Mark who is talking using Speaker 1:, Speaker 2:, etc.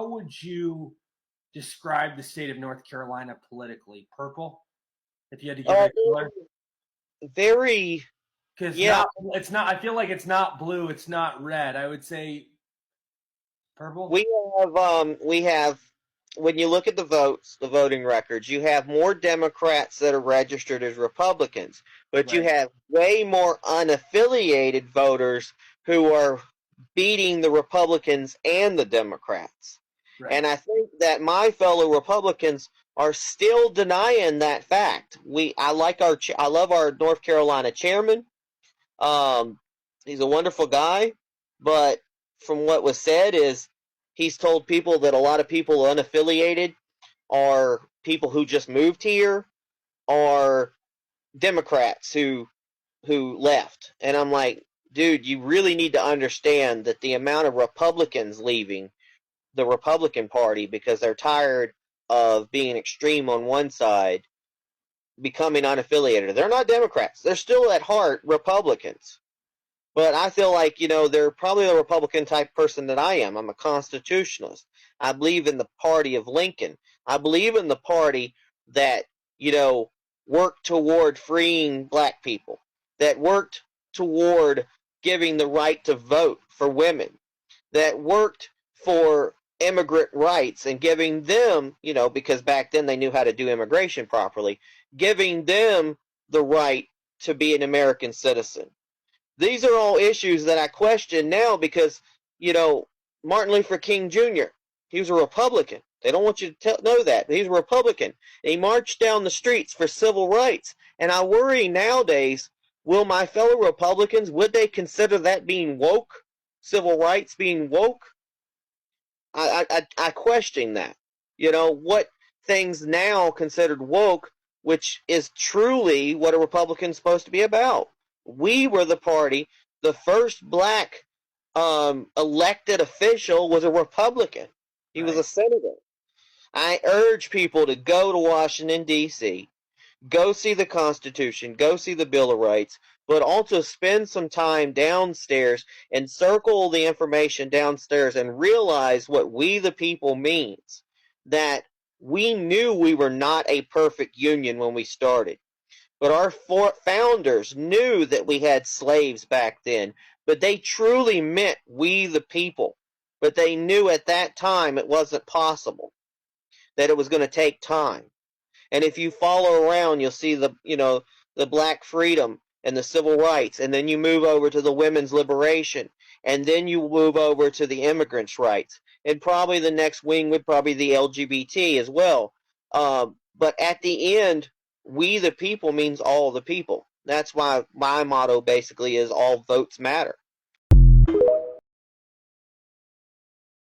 Speaker 1: how would you describe the state of North Carolina politically? Purple, if you had to give it a color.
Speaker 2: Very.
Speaker 1: Because
Speaker 2: Yeah.
Speaker 1: it's not. I feel like it's not blue. It's not red. I would say purple.
Speaker 2: We have when you look at the votes, the voting records, you have more Democrats that are registered as Republicans, but you
Speaker 1: Right.
Speaker 2: have way more unaffiliated voters who are beating the Republicans and the Democrats.
Speaker 1: Right.
Speaker 2: And I think that my fellow Republicans are still denying that fact. I love our North Carolina chairman. He's a wonderful guy, but from what was said is he's told people that a lot of people unaffiliated are people who just moved here or Democrats who left. And I'm like, dude, you really need to understand that the amount of Republicans leaving the Republican Party because they're tired of being extreme on one side, becoming unaffiliated. They're not Democrats. They're still at heart Republicans. But I feel like, they're probably a Republican type person that I am. I'm a constitutionalist. I believe in the party of Lincoln. I believe in the party that, worked toward freeing black people, that worked toward giving the right to vote for women, that worked for immigrant rights and giving them, because back then they knew how to do immigration properly, giving them the right to be an American citizen. These are all issues that I question now because, Martin Luther King Jr., he was a Republican. They don't want you to know that, but he's a Republican. And he marched down the streets for civil rights. And I worry nowadays, will my fellow Republicans, would they consider that being woke? Civil rights being woke? I question that. What things now considered woke, which is truly what a Republican's supposed to be about. We were the party. The first black elected official was a Republican. He was a senator. I urge people to go to Washington, D.C., go see the Constitution, go see the Bill of Rights, but also spend some time downstairs and circle the information downstairs and realize what we the people means. That we knew we were not a perfect union when we started. But our founders knew that we had slaves back then, but they truly meant we the people. But they knew at that time it wasn't possible, that it was going to take time. And if you follow around, you'll see the black freedom and the civil rights, and then you move over to the women's liberation, and then you move over to the immigrants' rights, and probably the next wing would probably be the LGBT as well. But at the end, we the people means all the people. That's why my motto basically is all votes matter.